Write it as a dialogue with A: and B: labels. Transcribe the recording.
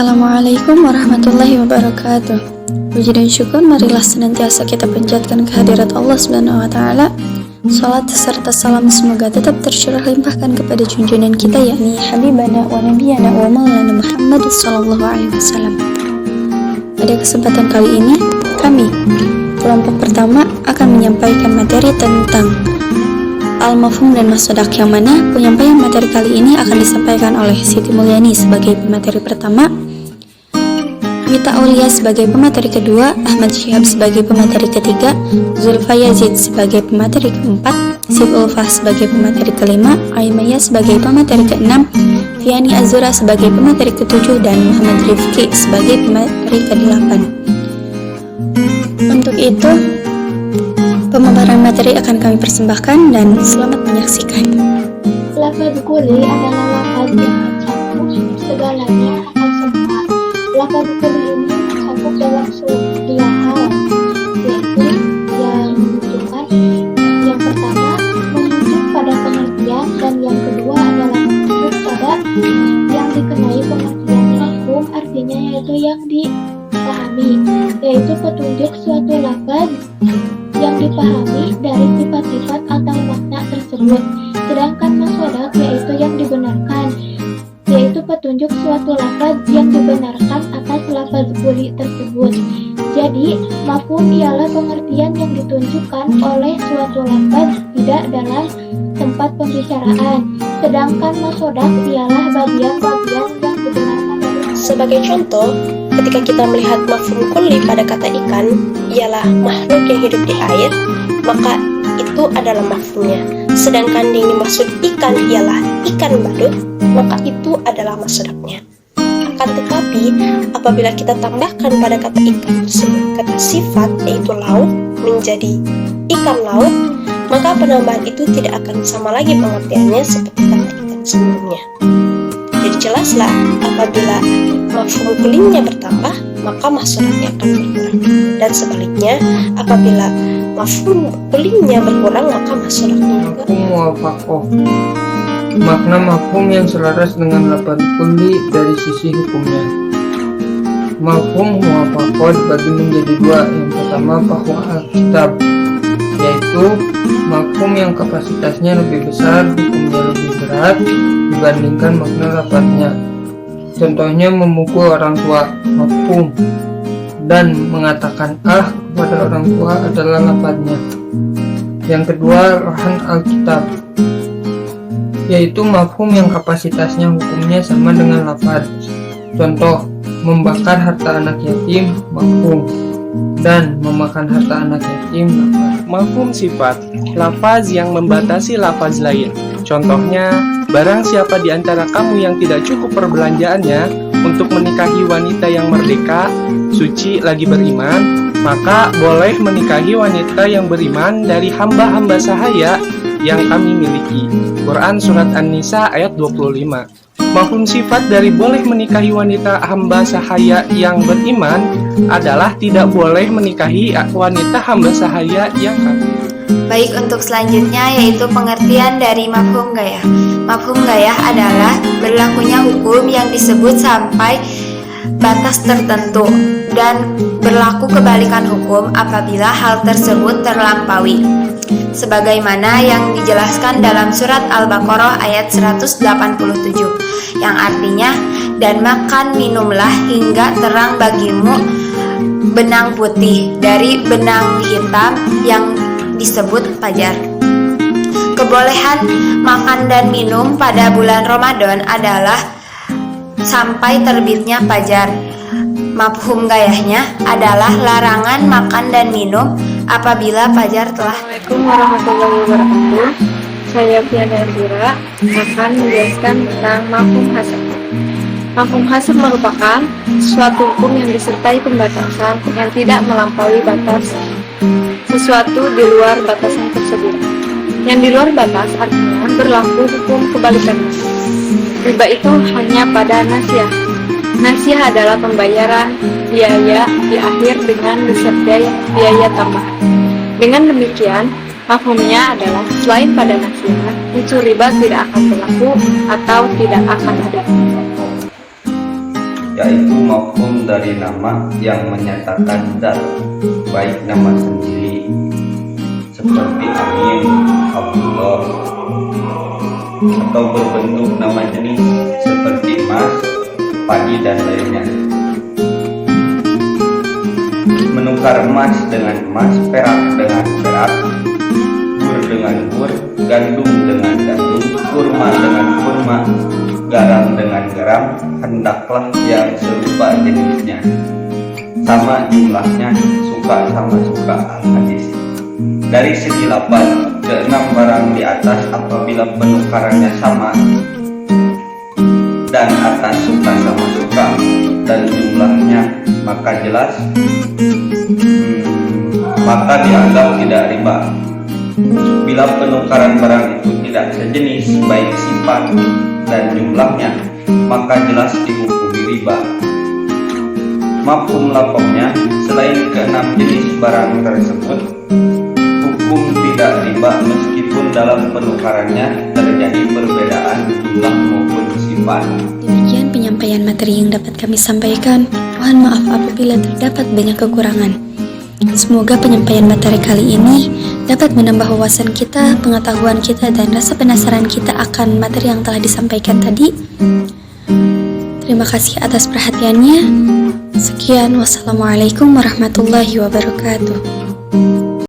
A: Assalamualaikum warahmatullahi wabarakatuh. Puji dan syukur marilah senantiasa kita panjatkan kehadirat Allah Subhanahu wa taala. Salat serta salam semoga tetap tercurah limpahkan kepada junjungan kita yakni Habibana wa Nabiyana wa Maulana Muhammad sallallahu alaihi wasallam. Pada kesempatan kali ini, kami kelompok pertama akan menyampaikan materi tentang Al-Mafhum dan Masodak, yang mana penyampaian materi kali ini akan disampaikan oleh Siti Mulyani sebagai pemateri pertama, Mita Aulia sebagai pemateri kedua, Ahmad Syihab sebagai pemateri ketiga, Zulfa Yazid sebagai pemateri keempat, Sif Ulfah sebagai pemateri kelima, Aimaya sebagai pemateri keenam, Fiani Azura sebagai pemateri ketujuh, dan Muhammad Rifki sebagai pemateri kedelapan. Untuk itu, pemaparan materi akan kami persembahkan dan selamat menyaksikan.
B: Lafaz kulli adalah lafaz yang mencakup segalanya atau semua. Lafaz kulli ini mencakup dalam dua hal, yaitu yang menunjukkan yang pertama menunjuk pada pengertian, dan yang kedua adalah menunjuk pada yang dikenai pengertian. Mafhum artinya yaitu yang dipahami, yaitu petunjuk suatu lafaz yang dipahami dari sifat-sifat atau makna tersebut. Sedangkan masodak yaitu yang dibenarkan, yaitu petunjuk suatu lafaz yang dibenarkan atas lafaz kulli tersebut. Jadi, mafhum ialah pengertian yang ditunjukkan oleh suatu lafaz tidak dalam tempat pembicaraan. Sedangkan masodak ialah bagian-bagian yang dibenarkan dari.
C: Sebagai contoh, ketika kita melihat mafhum kulli pada kata ikan, ialah makhluk yang hidup di air, maka itu adalah mafhumnya. Sedangkan yang dimaksud ikan ialah ikan badut, maka itu adalah masodaknya. Akan tetapi, apabila kita tambahkan pada kata ikan tersebut kata sifat, yaitu laut, menjadi ikan laut, maka penambahan itu tidak akan sama lagi pengertiannya seperti kata ikan sebelumnya. Jadi jelaslah, apabila mafhum kullinya bertambah, maka masodaknya akan berkurang. Dan sebaliknya, apabila mafhum kullinya berkurang, maka masodaknya juga.
D: Mafhum muwafaqah. Makna mafhum yang selaras dengan lafaz kulli dari sisi hukumnya. Mafhum muwafaqah dibagi menjadi dua. Yang pertama bahwa Alkitab, yaitu mafhum yang kapasitasnya lebih besar, hukumnya lebih berat dibandingkan makna lafaznya. Contohnya memukul orang tua, mafhum, dan mengatakan kepada orang tua adalah lafaznya. Yang kedua, lahan Alkitab, yaitu mafhum yang kapasitasnya hukumnya sama dengan lafaz. Contoh, membakar harta anak yatim, mafhum, dan memakan harta anak yatim, lafaz.
E: Mafhum sifat, lafaz yang membatasi lafaz lain. Contohnya, barang siapa di antara kamu yang tidak cukup perbelanjaannya untuk menikahi wanita yang merdeka, suci, lagi beriman, maka boleh menikahi wanita yang beriman dari hamba-hamba sahaya yang kami miliki. Quran Surat An-Nisa ayat 25. Mafhum sifat dari boleh menikahi wanita hamba sahaya yang beriman adalah tidak boleh menikahi wanita hamba sahaya yang kafir.
F: Baik, untuk selanjutnya yaitu pengertian dari mafhum gayah. Mafhum gayah adalah berlakunya hukum yang disebut sampai batas tertentu dan berlaku kebalikan hukum apabila hal tersebut terlampaui. Sebagaimana yang dijelaskan dalam surat Al-Baqarah ayat 187, yang artinya, dan makan minumlah hingga terang bagimu benang putih dari benang hitam yang disebut fajar. Kebolehan makan dan minum pada bulan Ramadan adalah sampai terbitnya fajar. Mafhum gayahnya adalah larangan makan dan minum apabila fajar telah.
G: Assalamualaikum warahmatullahi wabarakatuh. Saya Fiani Azura akan menjelaskan tentang mafhum hasab. Mafhum hasab merupakan suatu hukum yang disertai pembatasan yang tidak melampaui batas sesuatu di luar batasan tersebut. Yang di luar batas artinya berlaku hukum kebalikannya. Riba itu hanya pada nasiah. Nasiah adalah pembayaran biaya di akhir dengan disertai biaya tambahan. Dengan demikian, mafhumnya adalah selain pada nasiah, unsur riba tidak akan berlaku atau tidak akan ada.
H: yaitu mafhum dari nama yang menyatakan zat, baik nama sendiri seperti Amin, Abdullah, atau berbentuk nama jenis seperti emas, padi, dan lainnya. Menukar emas dengan emas, perak dengan perak, gur dengan gur, gandum dengan gandum, kurma dengan kurma, garam dengan garam, hendaklah yang serupa jenisnya, sama jumlahnya, suka sama suka. Al-Hadis. Dari segi lapan, keenam barang di atas apabila penukarannya sama dan atas suka sama suka dan jumlahnya maka jelas maka dianggap tidak riba. Bila penukaran barang itu tidak sejenis baik sifat dan jumlahnya maka jelas dihukumi riba. Mafhum lafaznya selain keenam jenis barang tersebut, hukum tidak riba meskipun dalam penukarannya terjadi perbedaan jumlah maupun sifat.
A: Demikian penyampaian materi yang dapat kami sampaikan. Mohon maaf apabila terdapat banyak kekurangan. Semoga penyampaian materi kali ini dapat menambah wawasan kita, pengetahuan kita, dan rasa penasaran kita akan materi yang telah disampaikan tadi. Terima kasih atas perhatiannya. Sekian, wassalamualaikum warahmatullahi wabarakatuh.